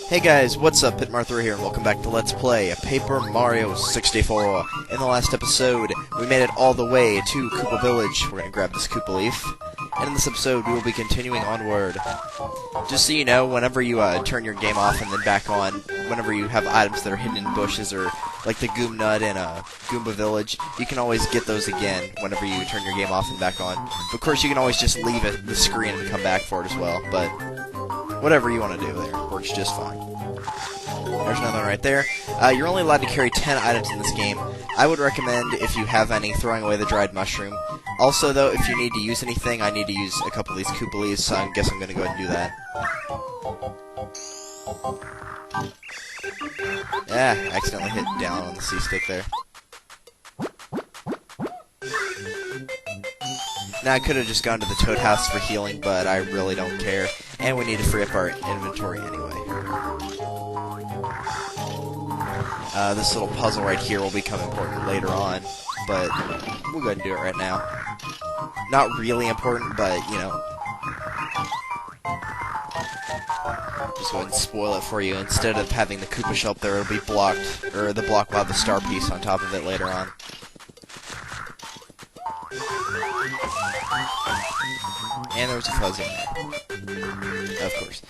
Hey guys, what's up? Pitmartha here, and welcome back to Let's Play Paper Mario 64. In the last episode, we made it all the way to Koopa Village. We're gonna grab this Koopa leaf. And in this episode, we will be continuing onward. Just so you know, whenever you turn your game off and then back on, whenever you have items that are hidden in bushes, or like the Goom Nut in Goomba Village, you can always get those again whenever you turn your game off and back on. But of course, you can always just leave the screen and come back for it as well, but whatever you want to do there works just fine. There's another one right there. You're only allowed to carry 10 items in this game. I would recommend, if you have any, throwing away the dried mushroom. Also, though, if you need to use anything, I need to use a couple of these Koopa leaves, so I guess I'm going to go ahead and do that. Accidentally hit down on the C-stick there. Now, I could have just gone to the Toad House for healing, but I really don't care. And we need to free up our inventory anyway. This little puzzle right here will become important later on, but we'll go ahead and do it right now. Not really important, but, you know. Just go ahead and spoil it for you. Instead of having the Koopa shell up there, it'll be blocked, or the block will have the star piece on top of it later on. And there was a fuzz in there. Of course.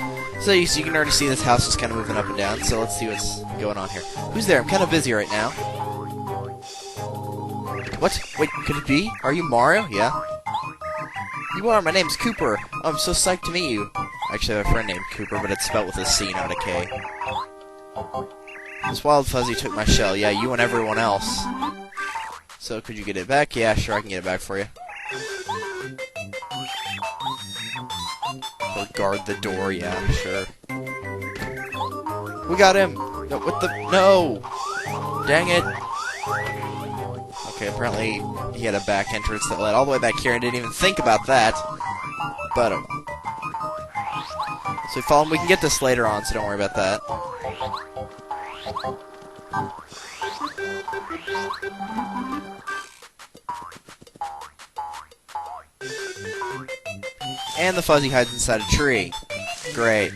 So you can already see this house is kind of moving up and down, so let's see what's going on here. Who's there? I'm kind of busy right now. What? Wait, could it be? Are you Mario? Yeah. You are. My name's Kooper. Oh, I'm so psyched to meet you. Actually, I have a friend named Kooper, but it's spelled with a C, not a K. This wild fuzzy took my shell. Yeah, you and everyone else. So, could you get it back? Yeah, sure, I can get it back for you. Or guard the door, yeah, sure. We got him! No, what the? No! Dang it! Okay, apparently he had a back entrance that led all the way back here and didn't even think about that. But, so we follow him. We can get this later on, so don't worry about that. And the fuzzy hides inside a tree. Great.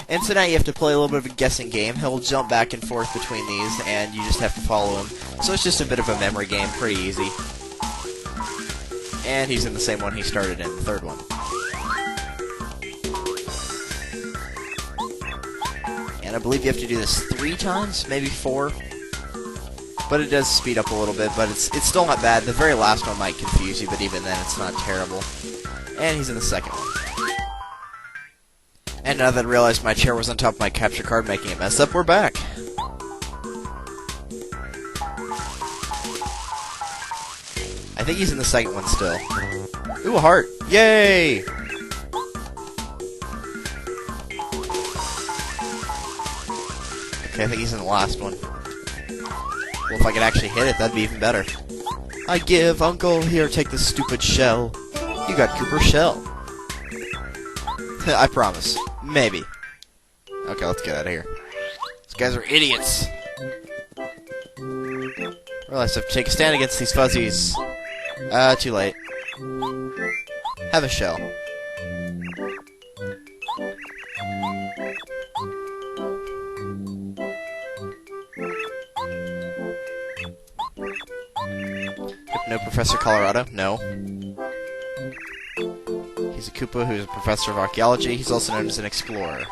And so now you have to play a little bit of a guessing game. He'll jump back and forth between these, and you just have to follow him. So it's just a bit of a memory game, pretty easy. And he's in the same one he started in, the third one. And I believe you have to do this 3 times, maybe 4. But it does speed up a little bit, but it's still not bad. The very last one might confuse you, but even then it's not terrible. And he's in the second one. And now that I realized my chair was on top of my capture card, making it mess up, we're back. I think he's in the second one still. Ooh, a heart. Yay! Okay, I think he's in the last one. Well, if I could actually hit it, that'd be even better. I give Uncle, here, take this stupid shell. You got Kooper's shell. I promise. Maybe. Okay, let's get out of here. These guys are idiots. Realize I have to take a stand against these fuzzies. Too late. Have a shell. No Professor Colorado? No. He's a Koopa who's a professor of archaeology. He's also known as an explorer.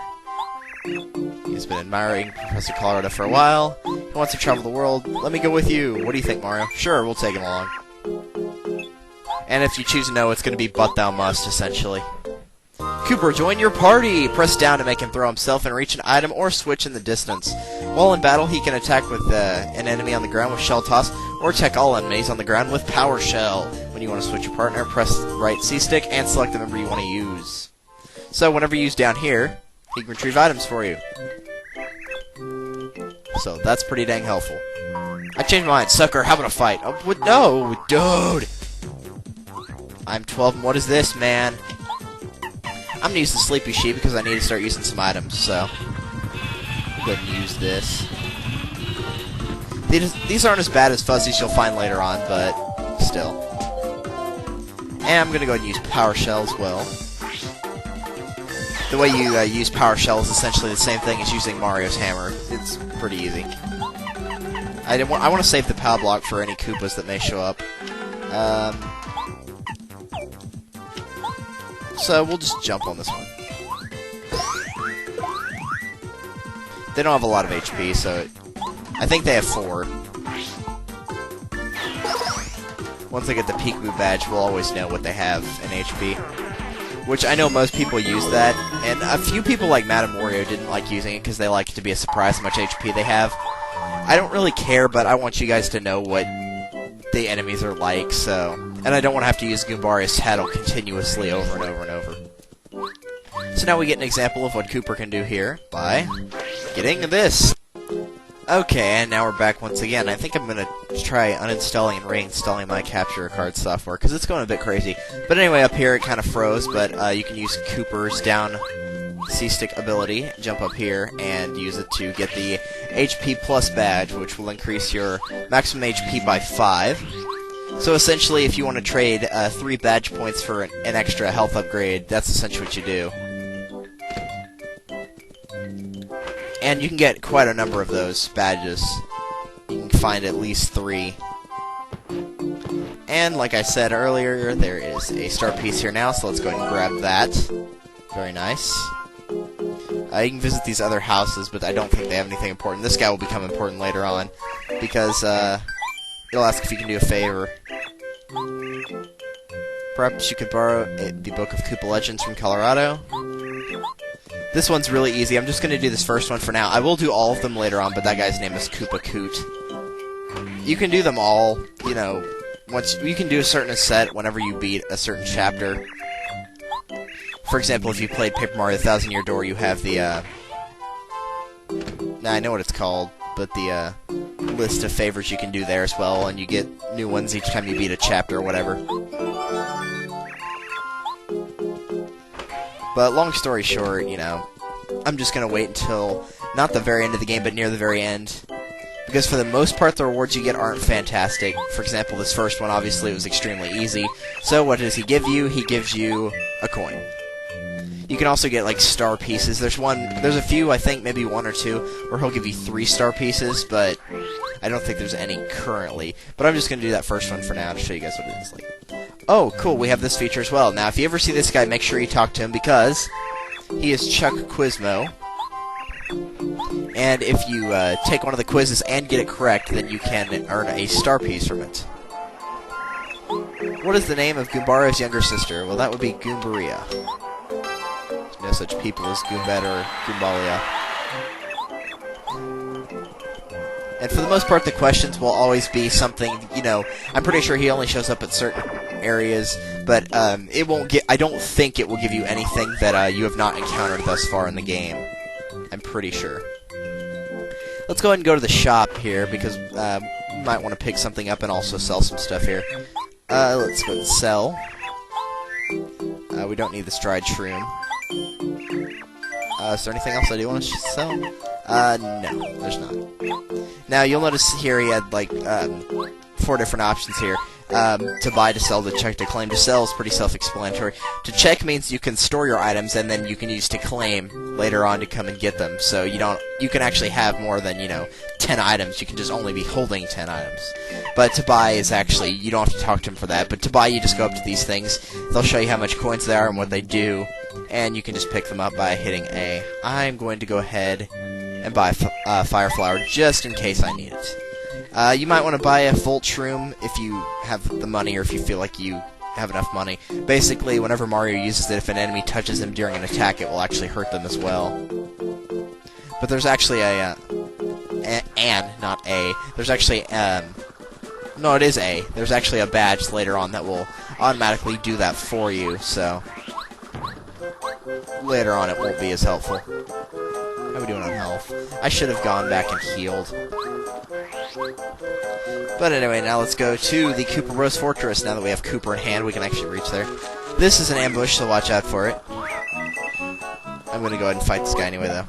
He's been admiring Professor Colorado for a while. He wants to travel the world. Let me go with you. What do you think, Mario? Sure, we'll take him along. And if you choose no, it's going to be but thou must, essentially. Kooper, join your party! Press down to make him throw himself and reach an item or switch in the distance. While in battle, he can attack with an enemy on the ground with Shell Toss, or attack all enemies on the ground with Power Shell. When you want to switch your partner, press right C-stick and select the member you want to use. So whenever you use down here, he can retrieve items for you. So that's pretty dang helpful. I changed my mind. Sucker, how about a fight? Oh, what? No, dude! I'm 12, and what is this, man? I'm gonna use the Sleepy Sheep because I need to start using some items, so go ahead and use this. These aren't as bad as fuzzies you'll find later on, but still. And I'm going to go ahead and use Power Shell as well. the way you use power shell is essentially the same thing as using Mario's hammer. It's pretty easy. I want to save the power block for any Koopas that may show up. So we'll just jump on this one. They don't have a lot of HP, so I think they have 4. Once they get the Peekaboo badge, we'll always know what they have in HP. Which I know most people use that, and a few people like Madame Wario didn't like using it because they like it to be a surprise how much HP they have. I don't really care, but I want you guys to know what the enemies are like, so... And I don't want to have to use Goombario's tattle continuously over and over and over. So now we get an example of what Kooper can do here by getting this. Okay, and now we're back once again. I think I'm going to try uninstalling and reinstalling my capture card software, because it's going a bit crazy. But anyway, up here it kind of froze, but you can use Kooper's down C-stick ability, jump up here, and use it to get the HP plus badge, which will increase your maximum HP by 5. So essentially, if you want to trade 3 badge points for an extra health upgrade, that's essentially what you do. And you can get quite a number of those badges. You can find at least 3. And like I said earlier, there is a star piece here now, so let's go ahead and grab that. Very nice. You can visit these other houses, but I don't think they have anything important. This guy will become important later on, because it'll ask if you can do a favor. Perhaps you could borrow the Book of Koopa Legends from Colorado. This one's really easy. I'm just going to do this first one for now. I will do all of them later on, but that guy's name is Koopa Coot. You can do them all, you know, once you can do a certain set whenever you beat a certain chapter. For example, if you played Paper Mario: The Thousand Year Door, you have the, I know what it's called, but the, list of favors you can do there as well, and you get new ones each time you beat a chapter or whatever. But long story short, you know, I'm just gonna wait until, not the very end of the game, but near the very end. Because for the most part, the rewards you get aren't fantastic. For example, this first one, obviously, was extremely easy. So what does he give you? He gives you a coin. You can also get, like, star pieces. There's a few, I think, maybe 1 or 2, where he'll give you 3 star pieces, but I don't think there's any currently. But I'm just gonna do that first one for now to show you guys what it is like. Oh, cool, we have this feature as well. Now, if you ever see this guy, make sure you talk to him, because he is Chuck Quizmo. And if you take one of the quizzes and get it correct, then you can earn a star piece from it. What is the name of Goombario's younger sister? Well, that would be Goombaria. There's no such people as Goombette or Goombalia. And for the most part, the questions will always be something, you know, I'm pretty sure he only shows up at certain areas, but it won't get, I don't think it will give you anything that you have not encountered thus far in the game. I'm pretty sure. Let's go ahead and go to the shop here, because we might want to pick something up and also sell some stuff here. Let's go and sell. We don't need this dried shroom. Is there anything else I do want to sell? No, there's not. Now, you'll notice here he had, like, 4 different options here. To buy, to sell, to check, to claim. To sell is pretty self-explanatory. To check means you can store your items, and then you can use to claim later on to come and get them. So you can actually have more than, 10 items. You can just only be holding 10 items. But to buy is actually, you don't have to talk to them for that. But to buy, you just go up to these things. They'll show you how much coins they are and what they do. And you can just pick them up by hitting A. I'm going to go ahead and buy Fire Flower just in case I need it. You might want to buy a Volt Shroom if you have the money, or if you feel like you have enough money. Basically, whenever Mario uses it, if an enemy touches him during an attack, it will actually hurt them as well. But there's actually not A. There's actually, no, it is A. There's actually a badge later on that will automatically do that for you, so later on it won't be as helpful. How are we doing on health? I should have gone back and healed. But anyway, now let's go to the Koopa Bros Fortress. Now that we have Kooper in hand, we can actually reach there. This is an ambush, so watch out for it. I'm gonna go ahead and fight this guy anyway, though.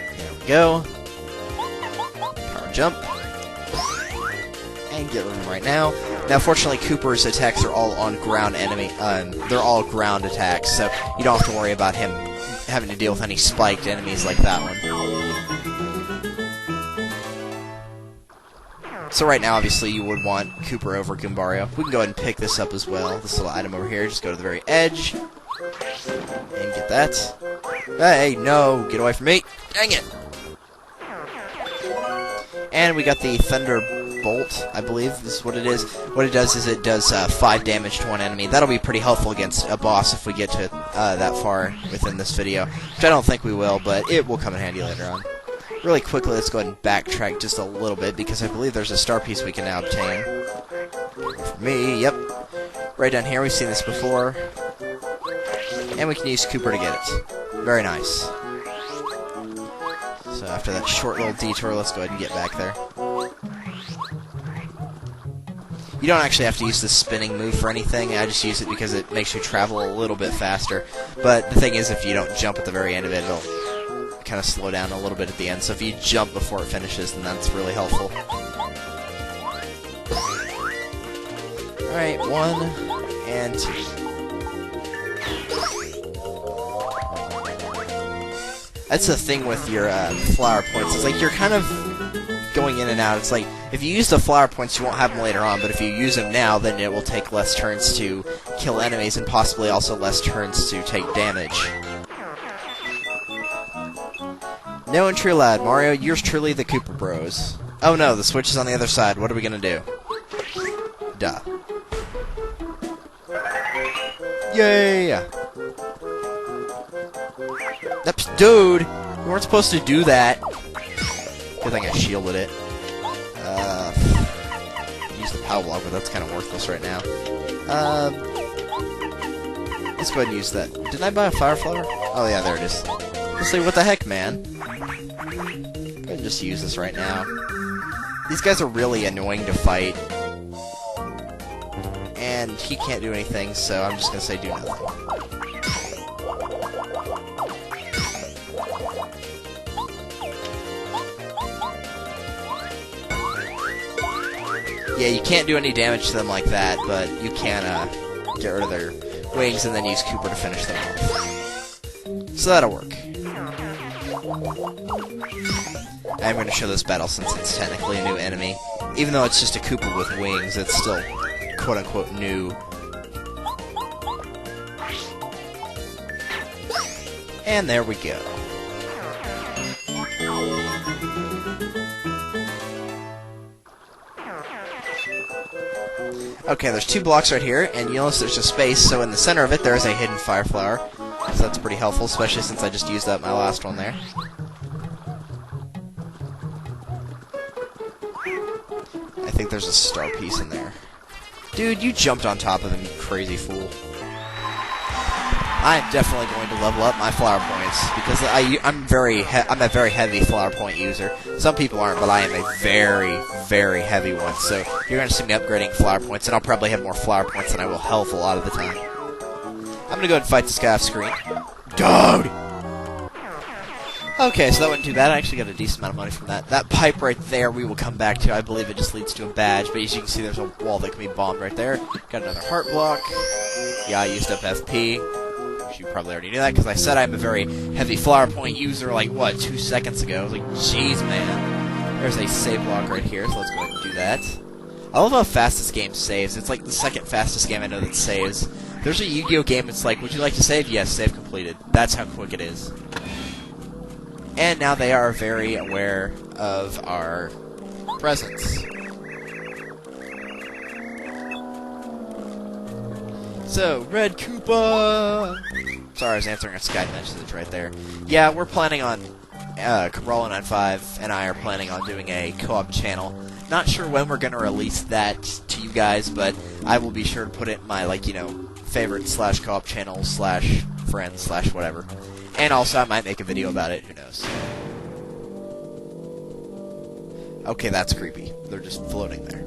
There we go. Power jump. And get rid of him right now. Now, fortunately, Kooper's attacks are all on ground enemy. They're all ground attacks, so you don't have to worry about him having to deal with any spiked enemies like that one. So right now, obviously, you would want Kooper over Goombario. We can go ahead and pick this up as well. This little item over here. Just go to the very edge. And get that. Hey, no! Get away from me! Dang it! And we got the Thunderbolt, I believe this is what it is. What it does is it does 5 damage to one enemy. That'll be pretty helpful against a boss if we get to that far within this video. Which I don't think we will, but it will come in handy later on. Really quickly, let's go ahead and backtrack just a little bit, because I believe there's a star piece we can now obtain. For me, yep. Right down here, we've seen this before. And we can use Kooper to get it. Very nice. So after that short little detour, let's go ahead and get back there. You don't actually have to use the spinning move for anything. I just use it because it makes you travel a little bit faster. But the thing is, if you don't jump at the very end of it, it'll kind of slow down a little bit at the end. So if you jump before it finishes, then that's really helpful. Alright, 1 and 2. That's the thing with your flower points. It's like you're kind of going in and out. It's like, if you use the flower points, you won't have them later on, but if you use them now, then it will take less turns to kill enemies, and possibly also less turns to take damage. No and true lad, Mario, yours truly, the Koopa Bros. Oh no, the switch is on the other side. What are we gonna do? Duh. Yay! That's, dude! You weren't supposed to do that. Good thing I shielded it. Use the power block, but that's kind of worthless right now. Let's go ahead and use that. Didn't I buy a fire flower? Oh yeah, there it is. Let's see, what the heck, man? Go ahead and just use this right now. These guys are really annoying to fight. And he can't do anything, so I'm just gonna say do nothing. Yeah, you can't do any damage to them like that, but you can get rid of their wings and then use Kooper to finish them off. So that'll work. I'm going to show this battle since it's technically a new enemy. Even though it's just a Kooper with wings, it's still quote-unquote new. And there we go. Okay, there's 2 blocks right here, and you notice there's a space, so in the center of it there is a hidden fire flower. So that's pretty helpful, especially since I just used up my last one there. I think there's a star piece in there. Dude, you jumped on top of him, you crazy fool. I'm definitely going to level up my flower points, because I'm a very heavy flower point user. Some people aren't, but I am a very, very heavy one. So you're going to see me upgrading flower points, and I'll probably have more flower points than I will health a lot of the time. I'm going to go ahead and fight this guy off screen. Dude! Okay, so that wasn't too bad. I actually got a decent amount of money from that. That pipe right there we will come back to. I believe it just leads to a badge, but as you can see, there's a wall that can be bombed right there. Got another heart block. Yeah, I used up FP. You probably already knew that, because I said I'm a very heavy flower point user, like, what, 2 seconds ago? I was like, jeez, man. There's a save block right here, so let's go ahead and do that. I love how fast this game saves. It's like the second fastest game I know that saves. There's a Yu-Gi-Oh game, it's like, would you like to save? Yes, save completed. That's how quick it is. And now they are very aware of our presence. So, Red Koopa! Sorry, I was answering a Skype message right there. Yeah, we're planning on, Cabral95 and I are planning on doing a co-op channel. Not sure when we're going to release that to you guys, but I will be sure to put it in my, like, you know, favorite / co-op channel / friends / whatever. And also, I might make a video about it, who knows. Okay, that's creepy. They're just floating there.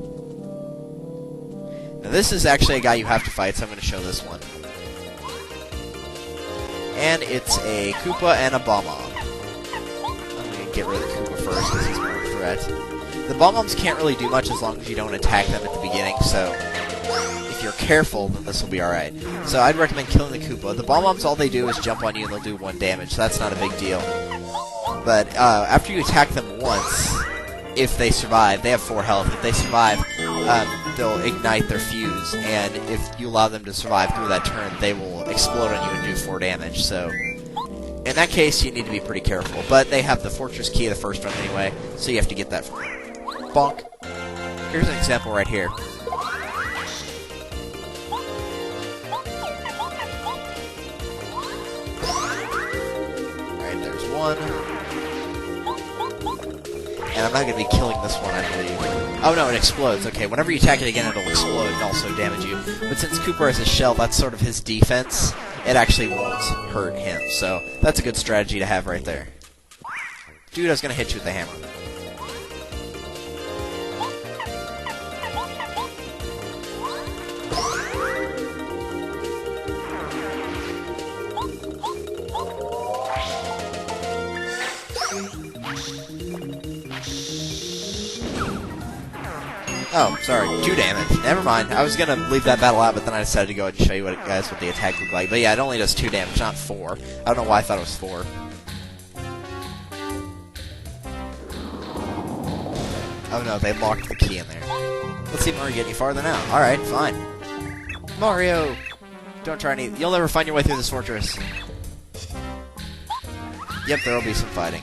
Now, this is actually a guy you have to fight, so I'm going to show this one. And it's a Koopa and a Bomb-Omb. I'm going to get rid of the Koopa first, because he's more of a threat. The Bomb-Bombs can't really do much as long as you don't attack them at the beginning, so if you're careful, then this will be alright. So I'd recommend killing the Koopa. The Bomb-Bombs, all they do is jump on you and they'll do 1 damage, so that's not a big deal. But after you attack them once, if they survive, they have 4 health. If they survive, they'll ignite their fuse, and if you allow them to survive through that turn, they will explode on you and do 4 damage. So in that case, you need to be pretty careful. But they have the Fortress Key, the first one anyway, so you have to get that from them. Bonk. Here's an example right here. Alright, there's one. And I'm not going to be killing this one, I believe. Oh no, it explodes. Okay, whenever you attack it again, it'll explode and also damage you. But since Kooper has a shell, that's sort of his defense. It actually won't hurt him. So that's a good strategy to have right there. Dude, I was going to hit you with the hammer. Oh, sorry, 2 damage. Never mind. I was gonna leave that battle out, but then I decided to go ahead and show you guys what the attack looked like. But yeah, it only does 2 damage, not 4. I don't know why I thought it was 4. Oh no, they locked the key in there. Let's see if Mario get any farther now. Alright, fine. Mario! Don't try any... You'll never find your way through this fortress. Yep, there'll be some fighting.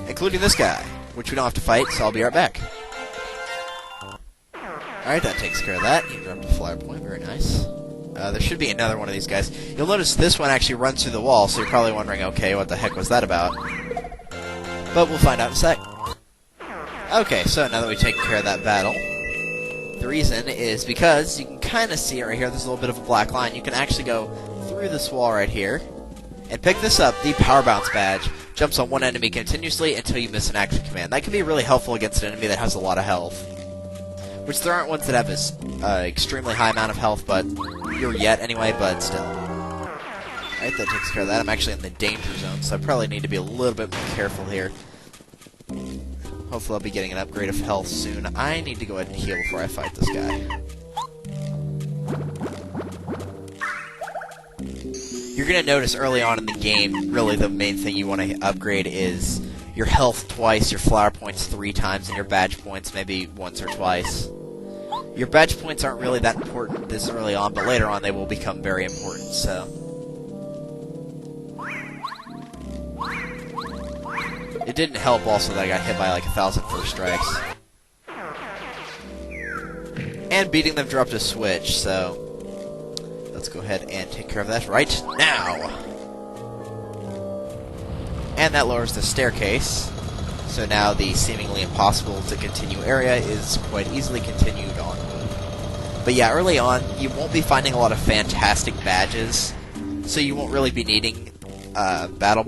Including this guy, which we don't have to fight, so I'll be right back. Alright, that takes care of that. You dropped a flyer point, very nice. There should be another one of these guys. You'll notice this one actually runs through the wall, so you're probably wondering, okay, what the heck was that about? But we'll find out in a sec. Okay, so now that we've taken care of that battle, the reason is because you can kind of see it right here, there's a little bit of a black line. You can actually go through this wall right here, and pick this up, the Power Bounce badge. Jumps on one enemy continuously until you miss an action command. That can be really helpful against an enemy that has a lot of health. Which there aren't ones that have this extremely high amount of health, but you're yet anyway, but still. Alright, that takes care of that. I'm actually in the danger zone, so I probably need to be a little bit more careful here. Hopefully I'll be getting an upgrade of health soon. I need to go ahead and heal before I fight this guy. You're going to notice early on in the game, really the main thing you want to upgrade is your health twice, your flower points 3 times, and your badge points maybe once or twice. Your badge points aren't really that important this early on, but later on they will become very important, so... It didn't help also that I got hit by like 1,000 first strikes. And beating them dropped a switch, so... Let's go ahead and take care of that right now! And that lowers the staircase. So now the seemingly impossible to continue area is quite easily continued on. But yeah, early on, you won't be finding a lot of fantastic badges, so you won't really be needing badge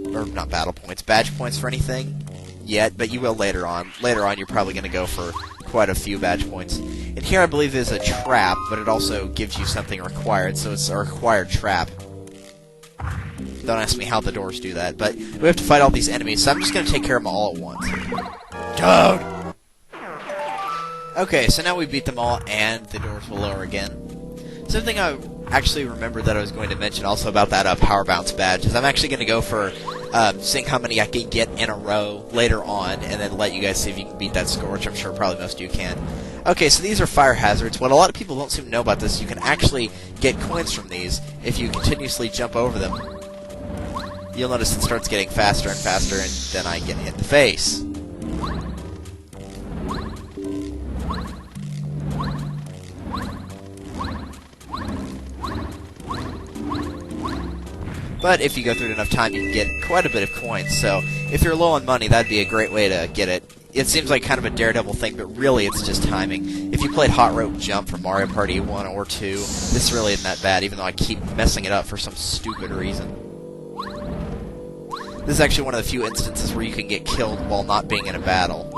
points for anything yet, but you will later on. Later on, you're probably going to go for quite a few badge points. And here I believe there's a trap, but it also gives you something required, so it's a required trap. Don't ask me how the doors do that, but we have to fight all these enemies, so I'm just going to take care of them all at once. Dude! Okay, so now we beat them all, and the doors will lower again. Something I actually remembered that I was going to mention also about that Power Bounce badge is I'm actually going to go for seeing how many I can get in a row later on, and then let you guys see if you can beat that score, which I'm sure probably most of you can. Okay, so these are fire hazards. What a lot of people don't seem to know about this, you can actually get coins from these if you continuously jump over them. You'll notice it starts getting faster and faster, and then I get hit in the face. But if you go through it enough time, you can get quite a bit of coins. So if you're low on money, that'd be a great way to get it. It seems like kind of a daredevil thing, but really it's just timing. If you played Hot Rope Jump from Mario Party 1 or 2, this really isn't that bad, even though I keep messing it up for some stupid reason. This is actually one of the few instances where you can get killed while not being in a battle.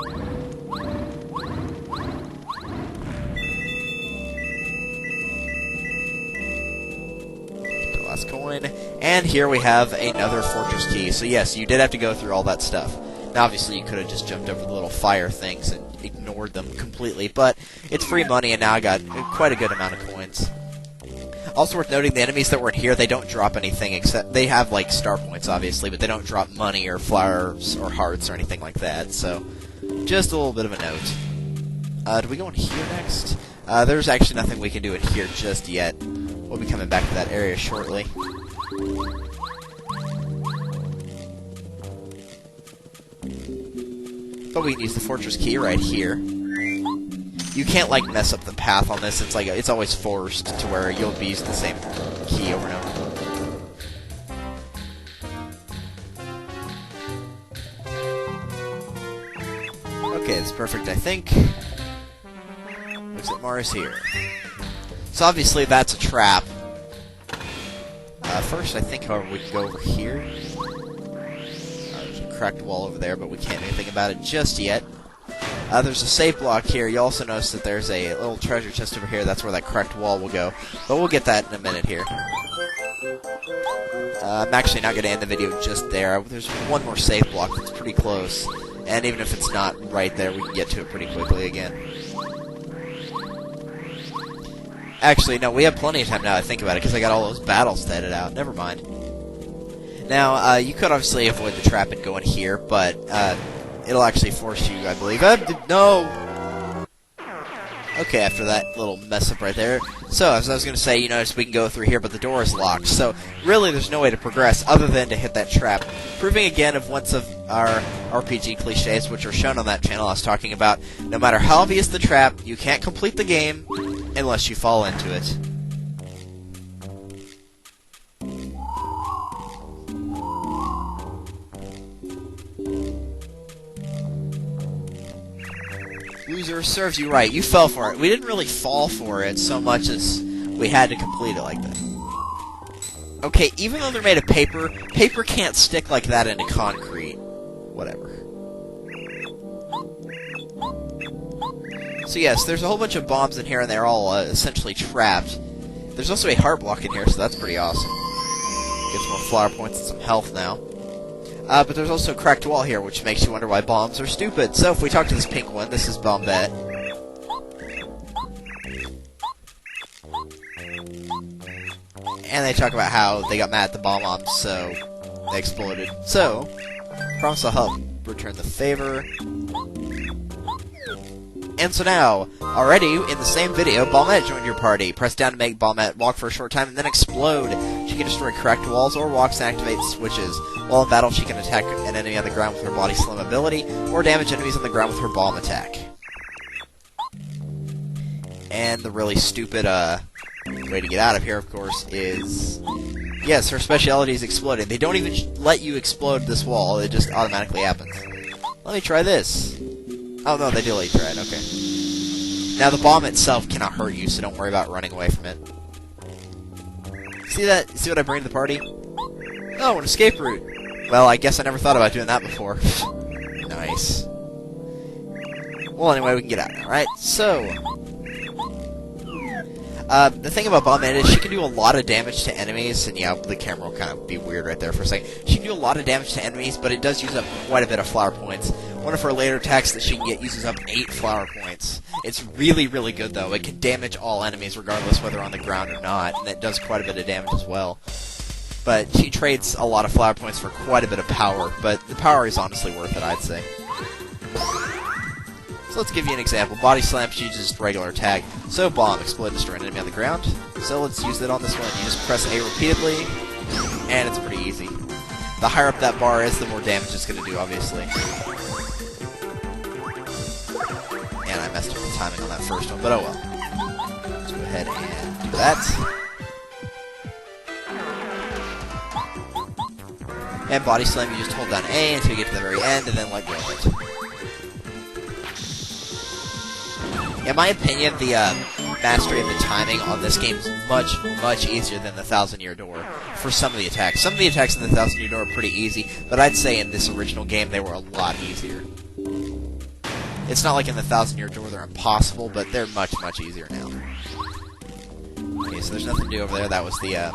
The last coin. And here we have another fortress key. So yes, you did have to go through all that stuff. Now obviously you could have just jumped over the little fire things and ignored them completely, but it's free money, and now I got quite a good amount of coins. Also worth noting, the enemies that were in here, they don't drop anything, except they have, like, star points, obviously, but they don't drop money or flowers or hearts or anything like that, so just a little bit of a note. Do we go in here next? There's actually nothing we can do in here just yet. We'll be coming back to that area shortly. But we can use the fortress key right here. You can't, like, mess up the path on this. It's like it's always forced to where you'll be using the same key over and over. Okay, it's perfect, I think. Looks like Mario's here. So obviously that's a trap. First, I think, however, we can go over here. There's a cracked wall over there, but we can't do anything about it just yet. There's a safe block here. You also notice that there's a little treasure chest over here. That's where that cracked wall will go. But we'll get that in a minute here. I'm actually not going to end the video just there. There's one more safe block that's pretty close. And even if it's not right there, we can get to it pretty quickly again. Actually, no, we have plenty of time now to think about it, because I got all those battles to edit out. Never mind. Now, you could obviously avoid the trap and go in here, but it'll actually force you, I believe. No! Okay, after that little mess up right there. So, as I was going to say, you notice we can go through here, but the door is locked. So, really, there's no way to progress other than to hit that trap. Proving again of once of our RPG cliches, which are shown on that channel I was talking about. No matter how obvious the trap, you can't complete the game unless you fall into it. Loser, serves you right. You fell for it. We didn't really fall for it so much as we had to complete it like that. Okay, even though they're made of paper, paper can't stick like that into concrete. Whatever. So yes, there's a whole bunch of bombs in here, and they're all essentially trapped. There's also a heart block in here, so that's pretty awesome. Get some more flower points and some health now. But there's also a cracked wall here, which makes you wonder why bombs are stupid. So if we talk to this pink one, this is Bombette. And they talk about how they got mad at the bomb-oms, so they exploded. So, promise I'll help return the favor. And so now, already in the same video, Bombette joined your party. Press down to make Bombette walk for a short time and then explode. She can destroy cracked walls or walks and activate switches. While in battle, she can attack an enemy on the ground with her body slam ability, or damage enemies on the ground with her bomb attack. And the really stupid way to get out of here, of course, is... Yes, her speciality is exploding. They don't even let you explode this wall. It just automatically happens. Let me try this. Oh, no, they do let you try it. Okay. Now, the bomb itself cannot hurt you, so don't worry about running away from it. See that? See what I bring to the party? Oh, an escape route. Well, I guess I never thought about doing that before. Nice. Well, anyway, we can get out now, right? So... the thing about Bombette is she can do a lot of damage to enemies, and yeah, the camera will kind of be weird right there for a second. She can do a lot of damage to enemies, but it does use up quite a bit of flower points. One of her later attacks that she can get uses up 8 flower points. It's really, really good, though. It can damage all enemies, regardless whether on the ground or not, and it does quite a bit of damage as well. But she trades a lot of flower points for quite a bit of power, but the power is honestly worth it, I'd say. So let's give you an example. Body Slam, she uses regular attack. So Bomb, explode, destroy an enemy on the ground. So let's use it on this one. You just press A repeatedly, and it's pretty easy. The higher up that bar is, the more damage it's going to do, obviously. And I messed up the timing on that first one, but oh well. Let's go ahead and do that. And Body Slam, you just hold down A until you get to the very end, and then let go of it. In my opinion, the mastery of the timing on this game is much, much easier than the 1000-Year Door for some of the attacks. Some of the attacks in the 1000-Year Door are pretty easy, but I'd say in this original game they were a lot easier. It's not like in the 1000-Year Door they're impossible, but they're much, much easier now. Okay, so there's nothing to do over there. That was the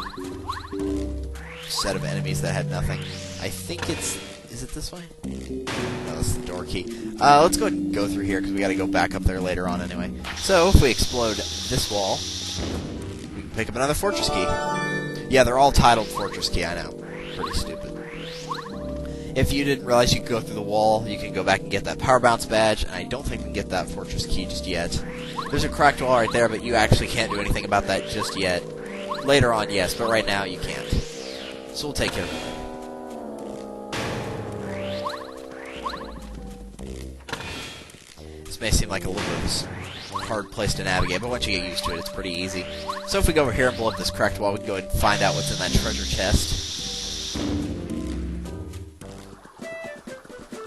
set of enemies that had nothing. I think it's... Is it this way? No, that's the door key. Let's go ahead and go through here, because we gotta go back up there later on anyway. So, if we explode this wall, we can pick up another fortress key. Yeah, they're all titled fortress key, I know. Pretty stupid. If you didn't realize you could go through the wall, you can go back and get that power bounce badge, and I don't think we can get that fortress key just yet. There's a cracked wall right there, but you actually can't do anything about that just yet. Later on, yes, but right now you can't. So we'll take care of it. This may seem like a little bit of a hard place to navigate, but once you get used to it, it's pretty easy. So if we go over here and blow up this cracked wall, we can go ahead and find out what's in that treasure chest.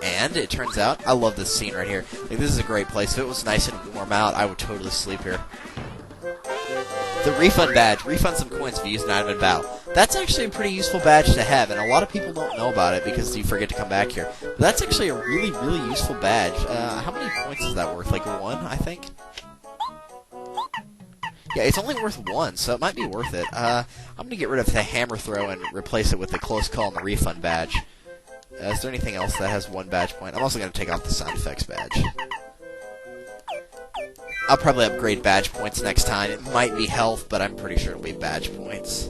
And it turns out, I love this scene right here. Like, this is a great place. If it was nice and warm out, I would totally sleep here. The refund badge. Refund some coins if you use an item in battle. That's actually a pretty useful badge to have, and a lot of people don't know about it because you forget to come back here. But that's actually a really, really useful badge. How many points is that worth? Like 1, I think? Yeah, it's only worth 1, so it might be worth it. I'm going to get rid of the hammer throw and replace it with the close call and the refund badge. Is there anything else that has 1 badge point? I'm also going to take off the sound effects badge. I'll probably upgrade badge points next time. It might be health, but I'm pretty sure it'll be badge points.